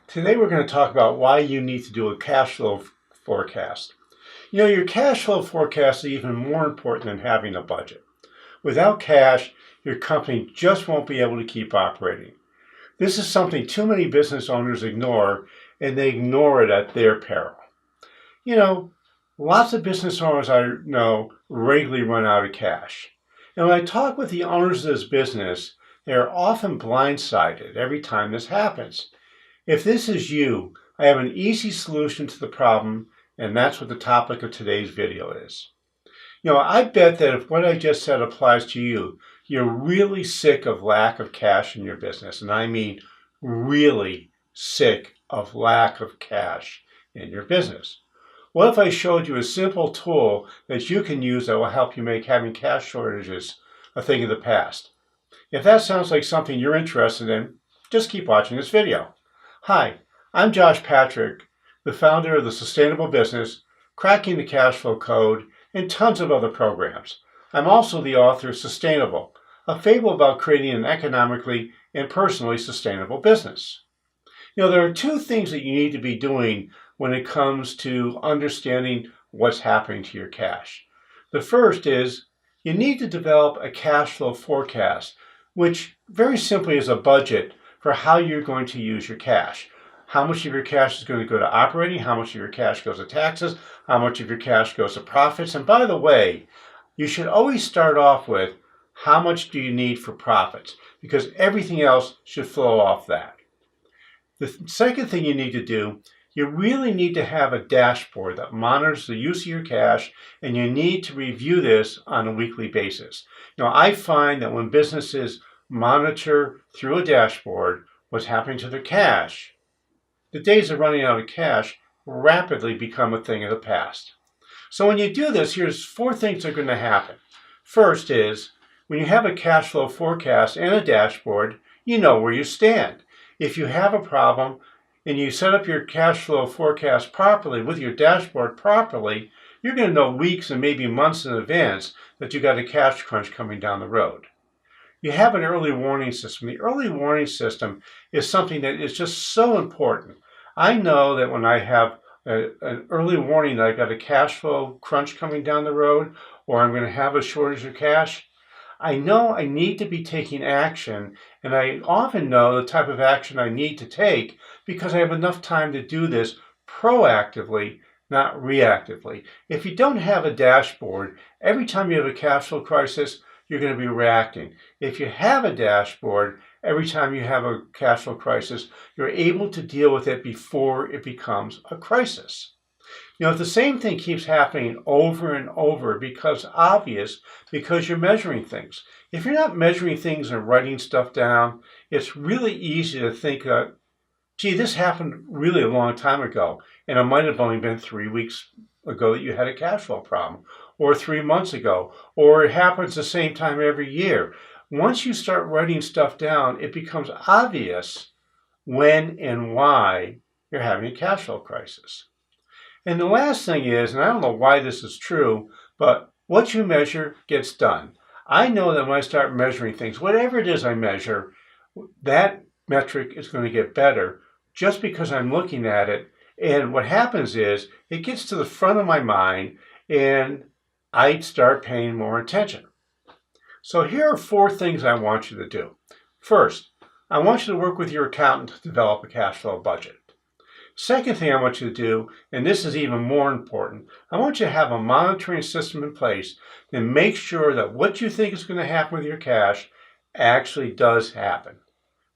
Today we're going to talk about why you need to do a cash flow forecast. Your cash flow forecast is even more important than having a budget. Without cash, your company just won't be able to keep operating. This is something too many business owners ignore, and they ignore it at their peril. Lots of business owners I know regularly run out of cash. And when I talk with the owners of this business, they are often blindsided every time this happens. If this is you, I have an easy solution to the problem, and that's what the topic of today's video is. I bet that if what I just said applies to you, you're really sick of lack of cash in your business. And I mean really sick of lack of cash in your business. What if I showed you a simple tool that you can use that will help you make having cash shortages a thing of the past? If that sounds like something you're interested in, just keep watching this video. Hi, I'm Josh Patrick, the founder of The Sustainable Business, Cracking the Cash Flow Code, and tons of other programs. I'm also the author of Sustainable, a fable about creating an economically and personally sustainable business. There are two things that you need to be doing when it comes to understanding what's happening to your cash. The first is you need to develop a cash flow forecast, which very simply is a budget for how you're going to use your cash. How much of your cash is going to go to operating, how much of your cash goes to taxes, how much of your cash goes to profits. And by the way, you should always start off with how much do you need for profits, because everything else should flow off that. The second thing you need to do, you really need to have a dashboard that monitors the use of your cash, and you need to review this on a weekly basis. I find that when businesses monitor through a dashboard what's happening to their cash, the days of running out of cash rapidly become a thing of the past. So when you do this, here's 4 things that are going to happen. First is, when you have a cash flow forecast and a dashboard, you know where you stand. If you have a problem and you set up your cash flow forecast properly with your dashboard properly, you're going to know weeks and maybe months in advance that you got a cash crunch coming down the road. You have an early warning system. The early warning system is something that is just so important. I know that when I have an early warning that I've got a cash flow crunch coming down the road, or I'm going to have a shortage of cash, I know I need to be taking action, and I often know the type of action I need to take because I have enough time to do this proactively, not reactively. If you don't have a dashboard, every time you have a cash flow crisis, you're going to be reacting. If you have a dashboard, every time you have a cash flow crisis, you're able to deal with it before it becomes a crisis. If the same thing keeps happening over and over, it becomes obvious because you're measuring things. If you're not measuring things and writing stuff down, it's really easy to think that, gee, this happened really a long time ago, and it might have only been 3 weeks ago that you had a cash flow problem, or 3 months ago, or it happens the same time every year. Once you start writing stuff down, it becomes obvious when and why you're having a cash flow crisis. And the last thing is, and I don't know why this is true, but what you measure gets done. I know that when I start measuring things, whatever it is I measure, that metric is going to get better just because I'm looking at it. And what happens is it gets to the front of my mind and I start paying more attention. So here are 4 things I want you to do. First, I want you to work with your accountant to develop a cash flow budget. Second thing I want you to do, and this is even more important, I want you to have a monitoring system in place that makes sure that what you think is going to happen with your cash actually does happen.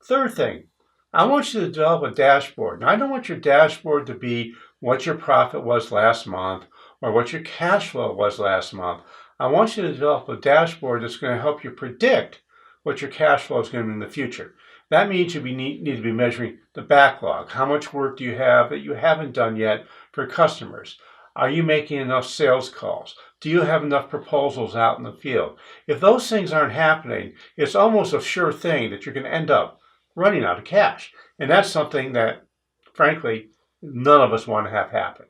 Third thing, I want you to develop a dashboard. Now, I don't want your dashboard to be what your profit was last month or what your cash flow was last month. I want you to develop a dashboard that's going to help you predict what your cash flow is going to be in the future. That means you need to be measuring the backlog. How much work do you have that you haven't done yet for customers? Are you making enough sales calls? Do you have enough proposals out in the field? If those things aren't happening, it's almost a sure thing that you're going to end up running out of cash. And that's something that, frankly, none of us want to have happen.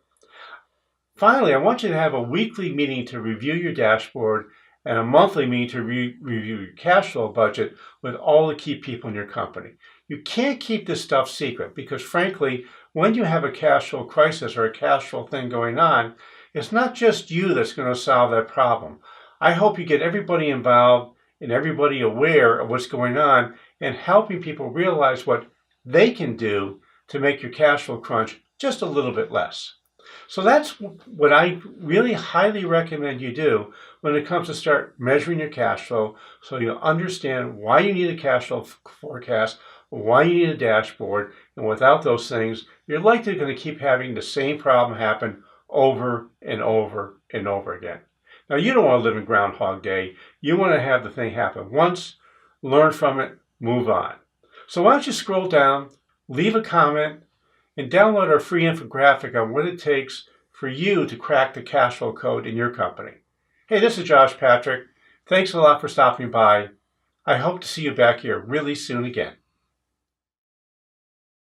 Finally, I want you to have a weekly meeting to review your dashboard and a monthly meeting to review your cash flow budget with all the key people in your company. You can't keep this stuff secret because, frankly, when you have a cash flow crisis or a cash flow thing going on, it's not just you that's going to solve that problem. I hope you get everybody involved and everybody aware of what's going on and helping people realize what they can do to make your cash flow crunch just a little bit less. So that's what I really highly recommend you do when it comes to start measuring your cash flow, so you understand why you need a cash flow forecast, why you need a dashboard, and without those things, you're likely going to keep having the same problem happen over and over and over again. Now, you don't want to live in Groundhog Day. You want to have the thing happen once, learn from it, move on. So why don't you scroll down, leave a comment, and download our free infographic on what it takes for you to crack the cash flow code in your company. Hey, this is Josh Patrick. Thanks a lot for stopping by. I hope to see you back here really soon again.